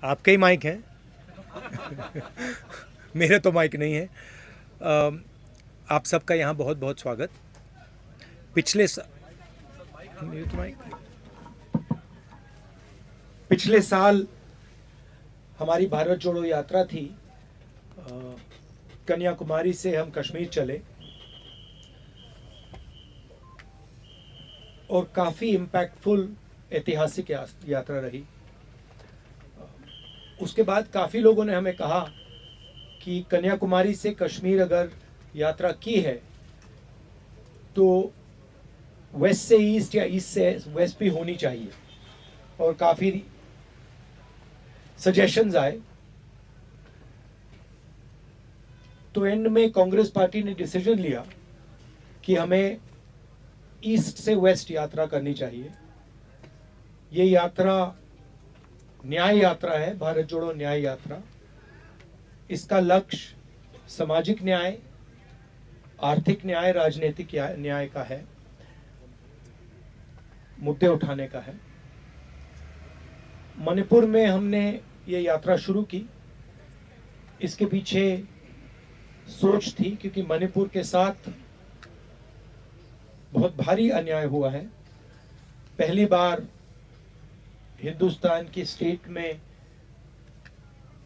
आपके ही माइक हैं। मेरे तो माइक नहीं है। आप सबका यहाँ बहुत बहुत स्वागत। पिछले सा... म्यूट माइक। पिछले साल हमारी भारत जोड़ो यात्रा थी। कन्याकुमारी से हम कश्मीर चले और काफ़ी इम्पैक्टफुल ऐतिहासिक यात्रा रही। उसके बाद काफ़ी लोगों ने हमें कहा कि कन्याकुमारी से कश्मीर अगर यात्रा की है तो वेस्ट से ईस्ट या ईस्ट से वेस्ट भी होनी चाहिए, और काफ़ी सजेशंस आए। तो एंड में कांग्रेस पार्टी ने डिसीजन लिया कि हमें ईस्ट से वेस्ट यात्रा करनी चाहिए। ये यात्रा न्याय यात्रा है, भारत जोड़ो न्याय यात्रा। इसका लक्ष्य सामाजिक न्याय, आर्थिक न्याय, राजनीतिक न्याय का है, मुद्दे उठाने का है। मणिपुर में हमने ये यात्रा शुरू की। इसके पीछे सोच थी क्योंकि मणिपुर के साथ बहुत भारी अन्याय हुआ है। पहली बार हिंदुस्तान की स्टेट में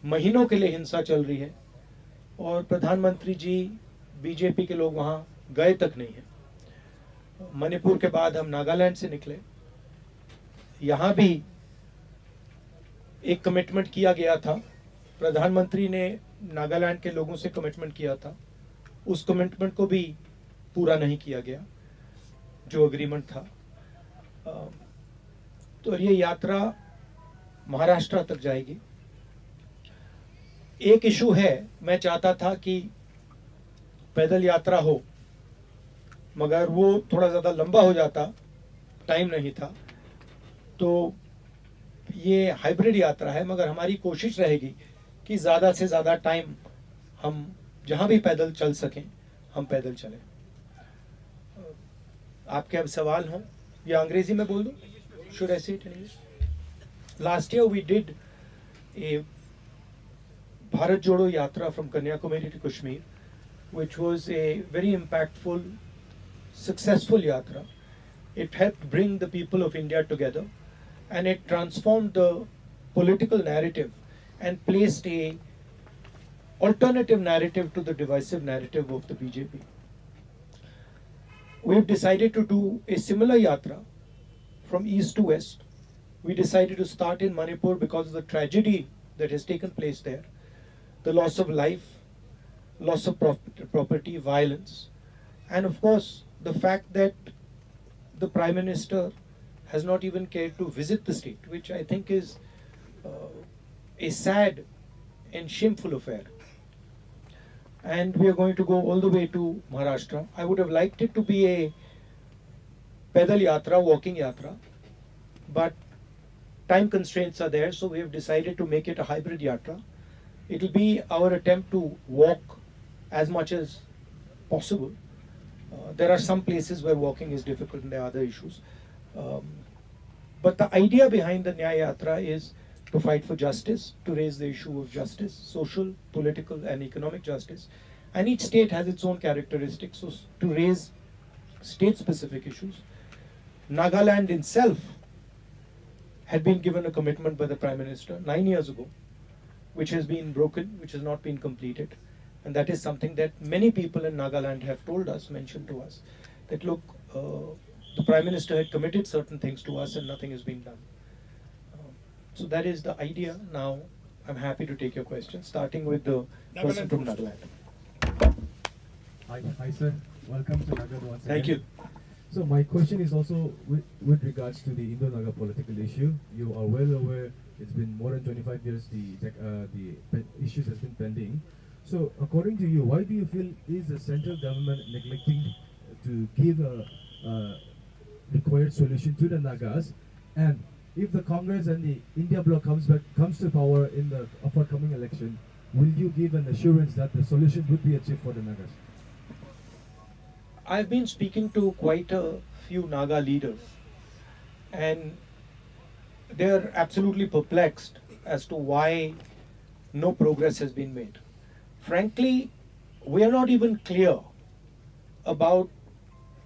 महीनों के लिए हिंसा चल रही है और प्रधानमंत्री जी, बीजेपी के लोग वहां गए तक नहीं है। मणिपुर के बाद हम नागालैंड से निकले। यहां भी एक कमिटमेंट किया गया था, प्रधानमंत्री ने नागालैंड के लोगों से कमिटमेंट किया था। उस कमिटमेंट को भी पूरा नहीं किया गया जो एग्रीमेंट था। तो ये यात्रा महाराष्ट्र तक जाएगी। एक इशू है, मैं चाहता था कि पैदल यात्रा हो, मगर वो थोड़ा ज़्यादा लंबा हो जाता, टाइम नहीं था। तो ये हाइब्रिड यात्रा है, मगर हमारी कोशिश रहेगी कि ज़्यादा से ज़्यादा टाइम हम जहाँ भी पैदल चल सकें हम पैदल चलें। आपके अब सवाल हों या अंग्रेजी में बोल दूं? Should I say it in English? Last year we did a Bharat Jodo Yatra from Kanyakumari to Kashmir, which was a very impactful, successful yatra. It helped bring the people of India together, and it transformed the political narrative and placed a alternative narrative to the divisive narrative of the BJP. We've decided to do a similar yatra from east to west. We decided to start in Manipur because of the tragedy that has taken place there, the loss of life, loss of property, violence, and of course the fact that the Prime Minister has not even cared to visit the state, which I think is a sad and shameful affair. And we are going to go all the way to Maharashtra. I would have liked it to be a pedal yatra, walking yatra, but time constraints are there, so we have decided to make it a hybrid yatra. It will be our attempt to walk as much as possible. There are some places where walking is difficult and there are other issues. But the idea behind the Nyaya Yatra is to fight for justice, to raise the issue of justice, social, political, and economic justice. And each state has its own characteristics, so to raise state-specific issues. Nagaland itself had been given a commitment by the Prime Minister 9 years ago, which has been broken, which has not been completed. And that is something that many people in Nagaland have told us, mentioned to us, that look, the Prime Minister had committed certain things to us and nothing has been done. So that is the idea. Now I'm happy to take your questions, starting with the person from Nagaland. Hi sir, welcome to Nagar once Thank again. you. So my question is also with regards to the Indo-Naga political issue. You are well aware it's been more than 25 years the issues has been pending. So according to you, why do you feel is the central government neglecting to give a required solution to the Nagas? And if the Congress and the India bloc comes to power in the upcoming election, will you give an assurance that the solution would be achieved for the Nagas? I've been speaking to quite a few Naga leaders, and they're absolutely perplexed as to why no progress has been made. Frankly, we are not even clear about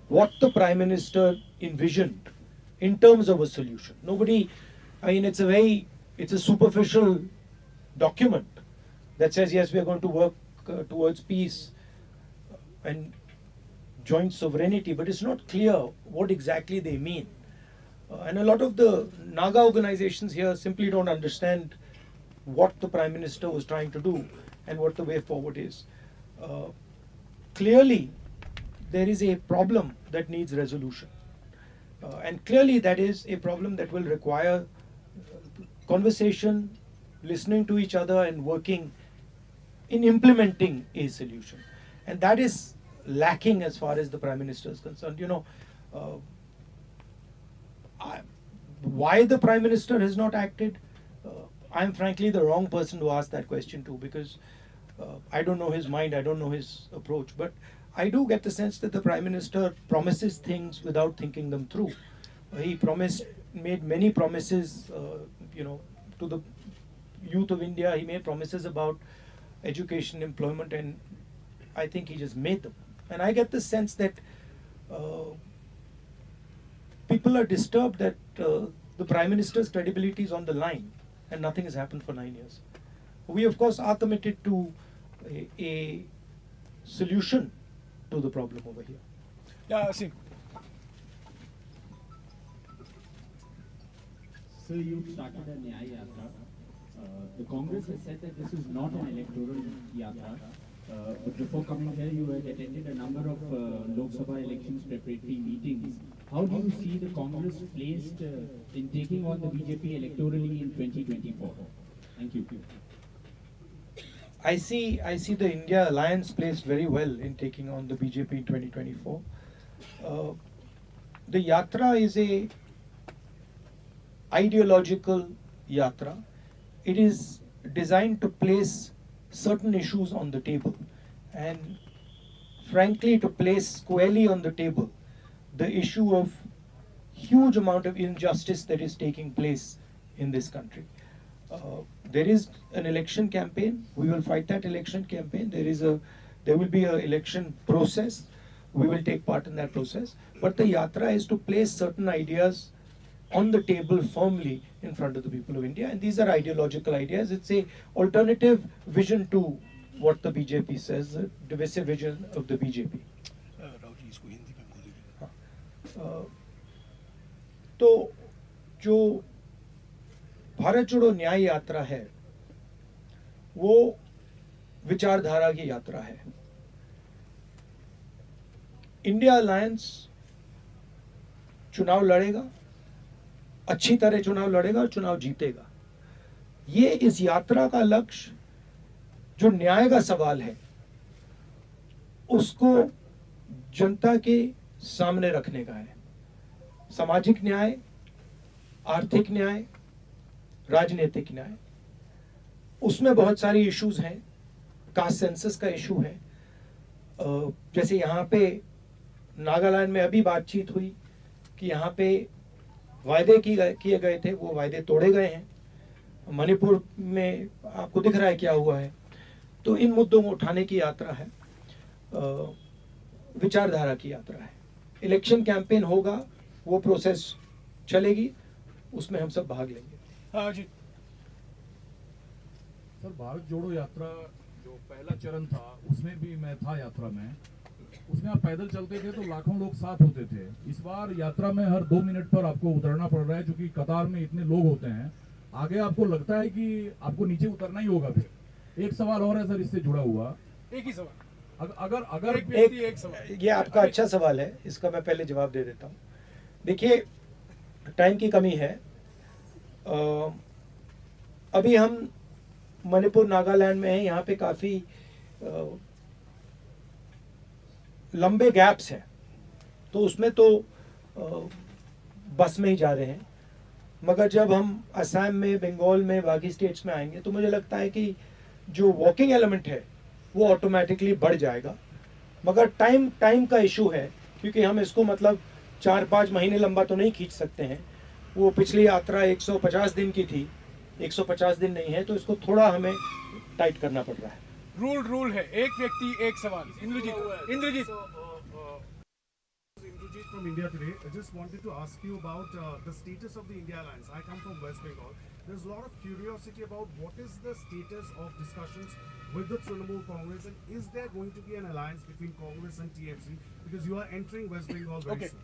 what the Prime Minister envisioned in terms of a solution. Nobody, I mean, it's a superficial document that says, yes, we are going to work towards peace and joint sovereignty, but it's not clear what exactly they mean. And a lot of the Naga organizations here simply don't understand what the Prime Minister was trying to do and what the way forward is. Clearly, there is a problem that needs resolution. And clearly that is a problem that will require conversation, listening to each other and working in implementing a solution. And that is lacking as far as the Prime Minister is concerned. Why the Prime Minister has not acted, I'm frankly the wrong person to ask that question to, because I don't know his mind, I don't know his approach, but I do get the sense that the Prime Minister promises things without thinking them through. He made many promises, to the youth of India. He made promises about education, employment, and I think he just made them. And I get the sense that people are disturbed that the Prime Minister's credibility is on the line and nothing has happened for 9 years. We, of course, are committed to a solution to the problem over here. Yeah, Asim. So you started a Nyaya Yatra. The Congress has said that this is not an electoral yatra. But before coming here, you had attended a number of Lok Sabha elections preparatory meetings. How do you see the Congress placed in taking on the BJP electorally in 2024? Thank you. I see the India Alliance placed very well in taking on the BJP in 2024. The yatra is a ideological yatra. It is designed to place certain issues on the table, and frankly, to place squarely on the table the issue of huge amount of injustice that is taking place in this country. There is an election campaign. We will fight that election campaign. There will be an election process. We will take part in that process. But the yatra is to place certain ideas on the table firmly in front of the people of India, and these are ideological ideas. It's a alternative vision to what the BJP says, the divisive vision of the BJP. तो जो भारत जोड़ो न्याय यात्रा है वो विचारधारा की यात्रा है. इंडिया अलायंस चुनाव लड़ेगा, अच्छी तरह चुनाव लड़ेगा और चुनाव जीतेगा. ये इस यात्रा का लक्ष्य जो न्याय का सवाल है उसको जनता के सामने रखने का है. सामाजिक न्याय, आर्थिक न्याय, राजनीतिक न्याय, उसमें बहुत सारी इश्यूज हैं. कास्ट सेंसस का इशू है. जैसे यहाँ पे नागालैंड में अभी बातचीत हुई कि यहाँ पे वायदे किए गए थे, वो वायदे तोड़े गए हैं. मणिपुर में आपको दिख रहा है क्या हुआ है. तो इन मुद्दों को उठाने की यात्रा है, विचारधारा की यात्रा है. इलेक्शन कैंपेन होगा, वो प्रोसेस चलेगी, उसमें हम सब भाग लेंगे. हाँ जी. सर, भारत जोड़ो यात्रा जो पहला चरण था उसमें भी मैं था यात्रा में. उसमें आप पैदल चलते थे तो लाखों लोग साथ होते थे. इस बार यात्रा में हर 2 मिनट पर आपको उतरना पड़ रहा है, क्योंकि कतार में इतने लोग होते हैं. आगे आपको लगता है कि आपको नीचे उतरना ही होगा. फिर एक सवाल और है सर इससे जुड़ा हुआ. एक ही सवाल. अगर एक सवाल. ये आपका अच्छा सवाल है, इसका मैं पहले जवाब दे देता हूँ. देखिए, टाइम की कमी है. अभी हम मणिपुर नागालैंड में हैं. यहाँ पे काफ़ी लंबे गैप्स हैं, तो उसमें तो बस में ही जा रहे हैं. मगर जब हम असम में, बंगाल में, बाकी स्टेट्स में आएंगे तो मुझे लगता है कि जो वॉकिंग एलिमेंट है वो ऑटोमेटिकली बढ़ जाएगा. मगर टाइम का इशू है, क्योंकि हम इसको मतलब 4-5 महीने लंबा तो नहीं खींच सकते हैं. वो पिछली यात्रा 150 दिन की थी, 150 दिन नहीं है, तो इसको थोड़ा हमें टाइट करना पड़ रहा है. रूल है, एक व्यक्ति एक सवाल. Indrajit Indrajit from India Today. I just wanted to ask you about the status of the India Alliance. I come from West Bengal. There's a lot of curiosity about what is the status of discussions with the Trinamool Congress, and is there going to be an alliance between Congress and TMC, because you are entering West Bengal very Okay. soon.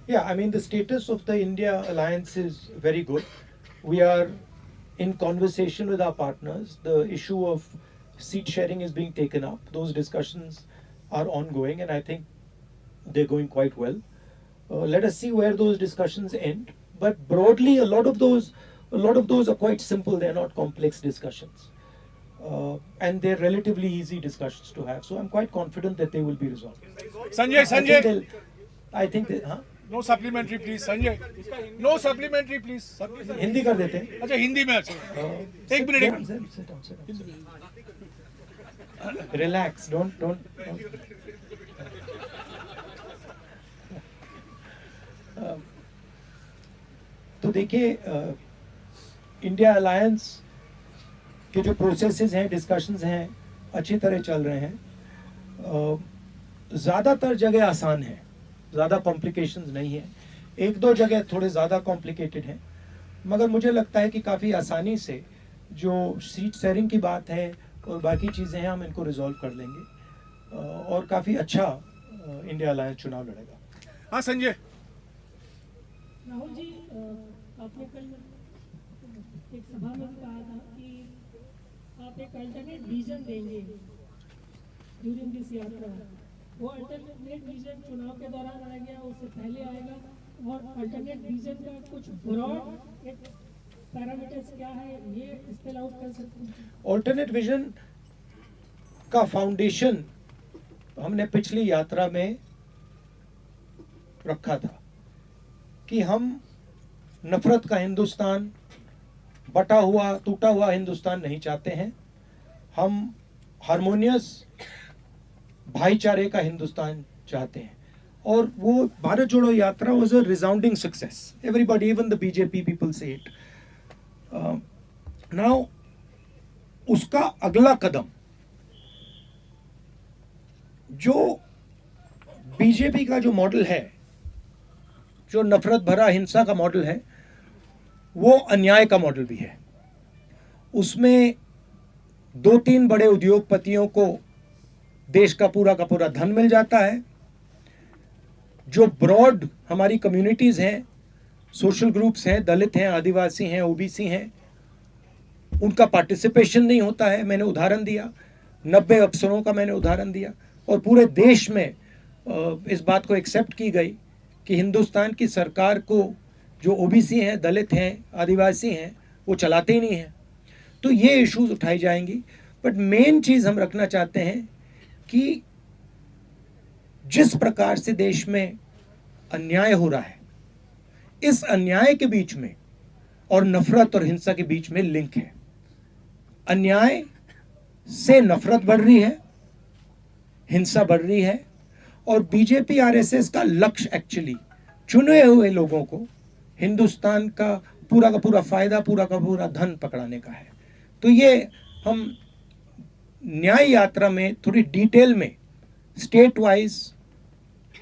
Yeah, I mean, the status of the India alliance is very good. We are in conversation with our partners. The issue of seat sharing is being taken up. Those discussions are ongoing, and I think they're going quite well. Let us see where those discussions end. But broadly, a lot of those are quite simple. They're not complex discussions, and they're relatively easy discussions to have. So I'm quite confident that they will be resolved. Sanjay. I think they, हाँ? No supplementary please. Sanjay no supplementary please. Hindi कर देते हैं. अच्छा हिंदी में. अच्छा एक minute. Sit down. Relax. Don't. तो देखिए, इंडिया अलायंस के जो प्रोसेसेस हैं, डिस्कशंस हैं, अच्छी तरह चल रहे हैं. ज़्यादातर जगह आसान है, ज़्यादा कॉम्प्लिकेशंस नहीं है. एक दो जगह थोड़े ज़्यादा कॉम्प्लिकेटेड हैं, मगर मुझे लगता है कि काफ़ी आसानी से जो सीट शेयरिंग की बात है और बाकी चीज़ें हैं, हम इनको रिजॉल्व कर लेंगे और काफ़ी अच्छा इंडिया अलायंस चुनाव लड़ेगा. हाँ संजय. राहुल जी, आपने कल एक सभा में कहा था कि आप एक अल्टरनेट विजन देंगे ड्यूरिंग दिस यात्रा. वो अल्टरनेट विजन चुनाव के दौरान आएगा, उससे पहले आएगा, और अल्टरनेट विजन का कुछ ब्रॉड एक पैरामीटर्स क्या है, ये स्पेल आउट कर सकते हैं? ऑल्टरनेट विजन का फाउंडेशन हमने पिछली यात्रा में रखा था कि हम नफरत का हिंदुस्तान, बटा हुआ टूटा हुआ हिंदुस्तान नहीं चाहते हैं. हम हार्मोनियस भाईचारे का हिंदुस्तान चाहते हैं. और वो भारत जोड़ो यात्रा was a resounding success. Everybody, even the BJP people से इट. नाउ उसका अगला कदम जो बीजेपी का जो मॉडल है, जो नफरत भरा हिंसा का मॉडल है, वो अन्याय का मॉडल भी है. उसमें 2-3 बड़े उद्योगपतियों को देश का पूरा धन मिल जाता है. जो ब्रॉड हमारी कम्युनिटीज हैं, सोशल ग्रुप्स हैं, दलित हैं, आदिवासी हैं, ओबीसी हैं, उनका पार्टिसिपेशन नहीं होता है. मैंने उदाहरण दिया, 90 अफसरों का मैंने उदाहरण दिया. और पूरे देश में इस बात को एक्सेप्ट की गई कि हिंदुस्तान की सरकार को जो ओबीसी हैं, दलित हैं, आदिवासी हैं, वो चलाते ही नहीं हैं. तो ये इश्यूज उठाई जाएंगी. बट मेन चीज़ हम रखना चाहते हैं कि जिस प्रकार से देश में अन्याय हो रहा है, इस अन्याय के बीच में और नफरत और हिंसा के बीच में लिंक है. अन्याय से नफरत बढ़ रही है, हिंसा बढ़ रही है, और बीजेपी आरएसएस का लक्ष्य एक्चुअली चुने हुए लोगों को हिंदुस्तान का पूरा फायदा, पूरा का पूरा धन पकड़ाने का है. तो ये हम न्याय यात्रा में थोड़ी डिटेल में स्टेट वाइज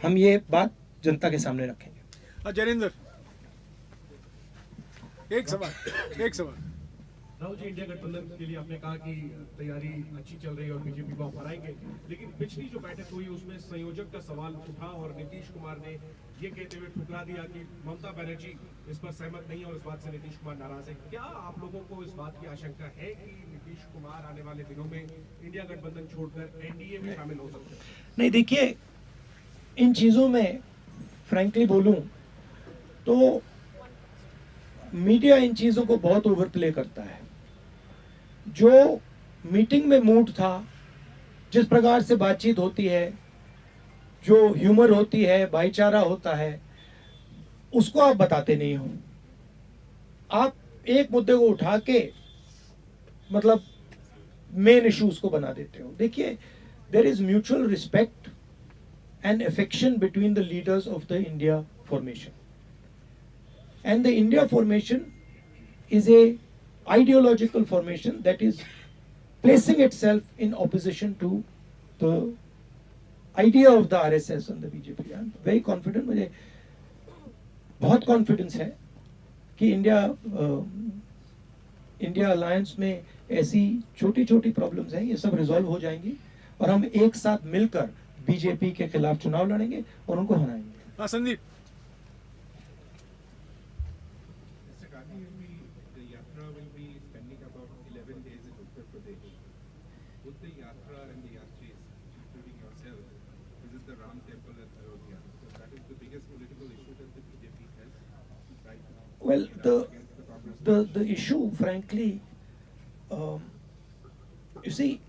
हम ये बात जनता के सामने रखेंगे. जैनेंद्र एक सवाल. राहुल जी, इंडिया गठबंधन के लिए आपने कहा कि तैयारी अच्छी चल रही है और बीजेपी को आप हराएंगे, लेकिन पिछली जो बैठक हुई उसमें संयोजक का सवाल उठा और नीतीश कुमार ने ये कहते हुए ठुकरा दिया कि ममता बनर्जी इस पर सहमत नहीं और इस बात से नीतीश कुमार नाराज है. क्या आप लोगों को इस बात की आशंका है कि नीतीश कुमार आने वाले दिनों में इंडिया गठबंधन छोड़कर एनडीए में शामिल हो सकते हैं? नहीं, देखिए, इन चीज़ों में फ्रैंकली बोलूं तो मीडिया इन चीज़ों को बहुत ओवरप्ले करता है. जो मीटिंग में मूड था, जिस प्रकार से बातचीत होती है, जो ह्यूमर होती है, भाईचारा होता है, उसको आप बताते नहीं हो. आप एक मुद्दे को उठा के मतलब मेन इश्यूज को बना देते हो. देखिए, there is mutual respect and affection between the leaders of the India formation, and the India formation is a ideological formation that is placing itself in opposition to the idea of the RSS and the BJP. I'm very confident, मुझे बहुत confidence है कि India alliance में ऐसी छोटी छोटी problems हैं, ये सब रिजॉल्व हो जाएंगी और हम एक साथ मिलकर बीजेपी के खिलाफ चुनाव लड़ेंगे और उनको हराएंगे. हाँ Sandeep. Mr. Gandhi, the Yatra will be spending about 11 days in Uttar Pradesh. Would the Yatra and the Yatris, including yourself, visit the Ram Temple at Ayodhya? So that is the biggest political issue that the BJP has right now. Well, against the Congress. the issue, frankly, you see,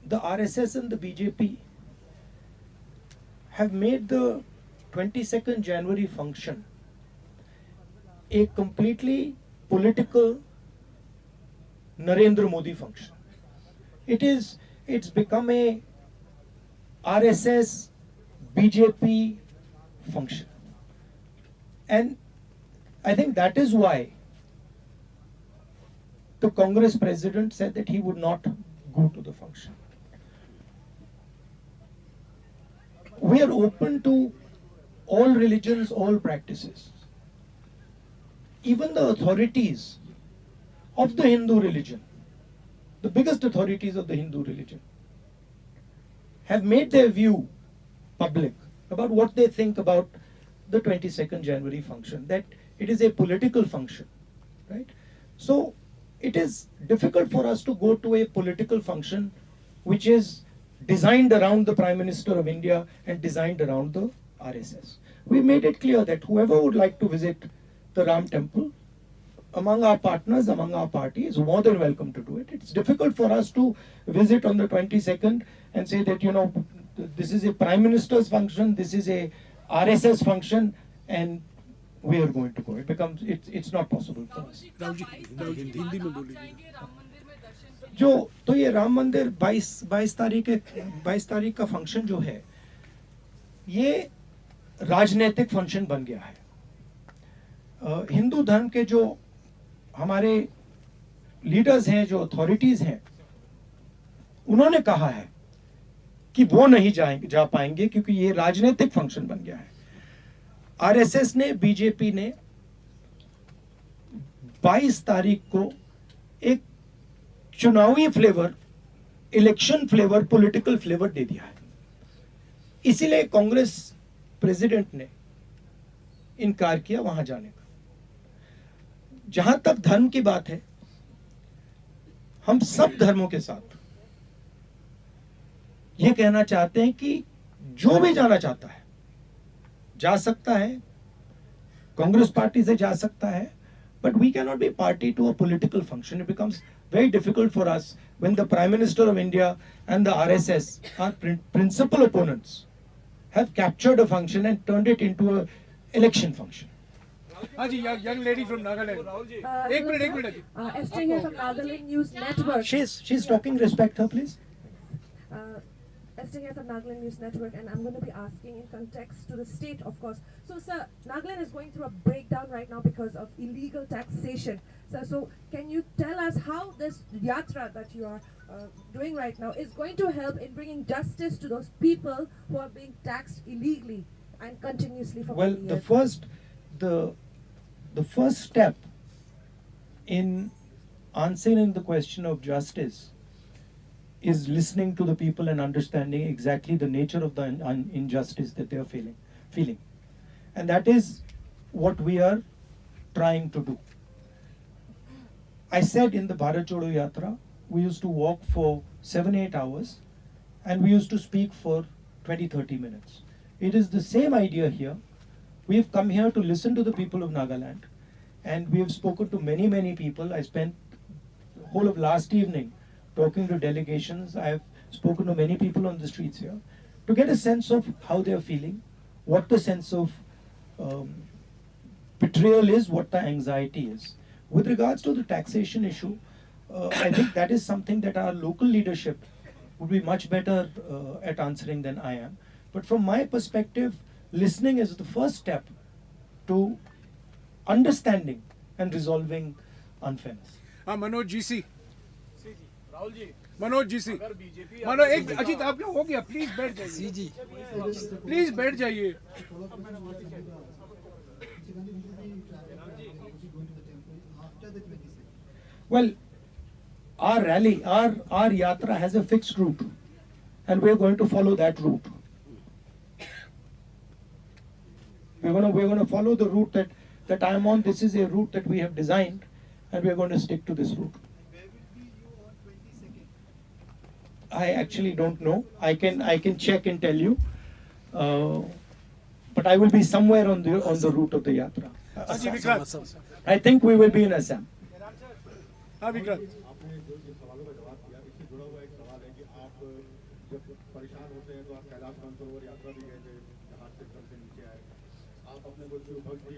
the RSS and the BJP have made the 22nd January function a completely political Narendra Modi function. It's become a RSS BJP function. And I think that is why the Congress president said that he would not go to the function. We are open to all religions, all practices. Even the authorities of the Hindu religion, the biggest authorities of the Hindu religion, have made their view public about what they think about the 22nd January function, that it is a political function, right? So it is difficult for us to go to a political function which is designed around the Prime Minister of India and designed around the RSS. We made it clear that whoever would like to visit the Ram Temple, among our partners, among our party, is more than welcome to do it. It's difficult for us to visit on the 22nd and say that, this is a Prime Minister's function, this is a RSS function, and we are going to go. It's not possible for us. Hindi में बोलिए. तो ये राम मंदिर 22 तारीख का function जो है, ये राजनीतिक फंक्शन बन गया है. हिंदू धर्म के जो हमारे लीडर्स हैं, जो अथॉरिटीज हैं, उन्होंने कहा है कि वो नहीं जा पाएंगे क्योंकि ये राजनीतिक फंक्शन बन गया है. आरएसएस ने, बीजेपी ने 22 तारीख को एक चुनावी flavour, election flavour, political flavour दे दिया है. इसीलिए कांग्रेस प्रेसिडेंट ने इनकार किया वहां जाने का. जहां तक धर्म की बात है, हम सब धर्मों के साथ ये कहना चाहते हैं कि जो भी जाना चाहता है जा सकता है, कांग्रेस पार्टी से जा सकता है, but we cannot be party to a political function. It becomes very difficult for us when the Prime Minister of India and the RSS, our principal opponents, have captured a function and turned it into an election function. हाँ जी, young lady from Nagaland. एक minute. Esther here from Nagaland News Network. She's talking. Respect her, please. Esther here from Nagaland News Network, and I'm going to be asking in context to the state, of course. So, sir, Nagaland is going through a breakdown right now because of illegal taxation. So can you tell us how this yatra that you are doing right now is going to help in bringing justice to those people who are being taxed illegally and continuously for Well, many the years? first step in answering the question of justice is listening to the people and understanding exactly the nature of the injustice that they are feeling. And that is what we are trying to do. I said in the Bharat Jodo Yatra, we used to walk for 7-8 hours and we used to speak for 20-30 minutes. It is the same idea here. We have come here to listen to the people of Nagaland, and we have spoken to many people. I spent the whole of last evening talking to delegations. I have spoken to many people on the streets here to get a sense of how they are feeling, what the sense of betrayal is, what the anxiety is. With regards to the taxation issue, I think that is something that our local leadership would be much better at answering than I am. But from my perspective, listening is the first step to understanding and resolving unfairness. हाँ Manoj GC, Rahul ji, Manoj GC, Manoj एक अजीत आप लोग हो गया, please बैठ जाइए, जी please बैठ जाइए. Well, our rally, our yatra has a fixed route, and we are going to follow that route. We're going to follow the route that I am on. This is a route that we have designed, and we are going to stick to this route. I actually don't know. I can check and tell you, but I will be somewhere on the route of the yatra. Ji Vikrant, I think we will be in Assam. हाँ विक्रांत. आपने जो सवालों का जवाब दिया, इससे जुड़ा हुआ एक सवाल है कि आप जब परेशान होते हैं तो आप कैलाश मानसरोवर यात्रा भी गए थे, जहाज से ऊपर से नीचे आए. आप अपने को शिव भक्ति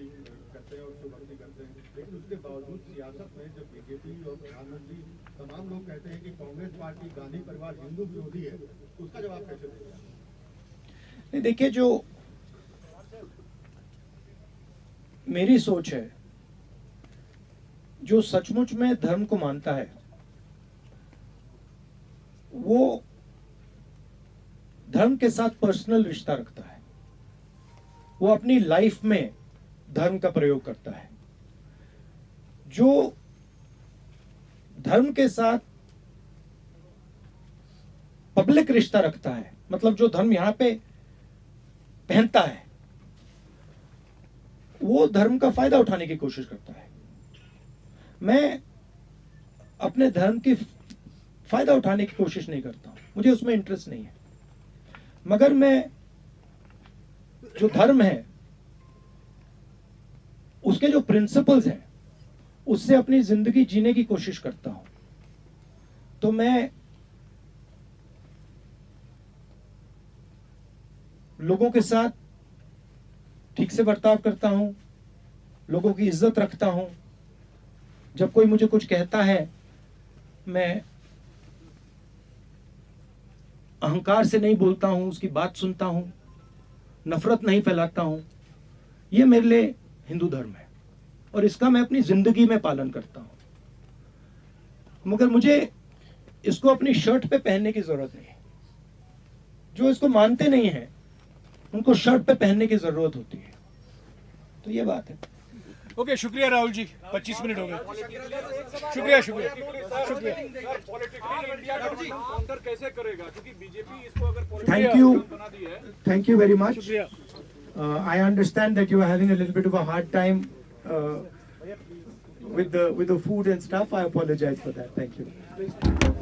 करते हैं और शिव भक्ति करते हैं, लेकिन उसके बावजूद सियासत में जब बीजेपी और प्रधानमंत्री तमाम लोग कहते हैं कि कांग्रेस पार्टी गांधी परिवार हिंदू विरोधी है, तो उसका जवाब कैसे देंगे? देखिए, जो मेरी सोच है, जो सचमुच में धर्म को मानता है वो धर्म के साथ पर्सनल रिश्ता रखता है, वो अपनी लाइफ में धर्म का प्रयोग करता है. जो धर्म के साथ पब्लिक रिश्ता रखता है, मतलब जो धर्म यहां पे पहनता है, वो धर्म का फायदा उठाने की कोशिश करता है. मैं अपने धर्म की फायदा उठाने की कोशिश नहीं करता हूं, मुझे उसमें इंटरेस्ट नहीं है. मगर मैं जो धर्म है उसके जो प्रिंसिपल्स हैं उससे अपनी जिंदगी जीने की कोशिश करता हूं. तो मैं लोगों के साथ ठीक से बर्ताव करता हूं, लोगों की इज्जत रखता हूं. जब कोई मुझे कुछ कहता है, मैं अहंकार से नहीं बोलता हूं, उसकी बात सुनता हूं, नफरत नहीं फैलाता हूं. ये मेरे लिए हिंदू धर्म है और इसका मैं अपनी जिंदगी में पालन करता हूं. मगर मुझे इसको अपनी शर्ट पे पहनने की जरूरत नहीं है. जो इसको मानते नहीं हैं उनको शर्ट पे पहनने की जरूरत होती है. तो ये बात है. ओके, शुक्रिया राहुल जी, 25 मिनट हो गए. शुक्रिया शुक्रिया शुक्रिया. कैसे करेगा, क्योंकि बीजेपी इसको अगर Thank you very much. शुक्रिया. I understand that you are having a little bit of a hard time with the food and stuff. I apologize for that. Thank you.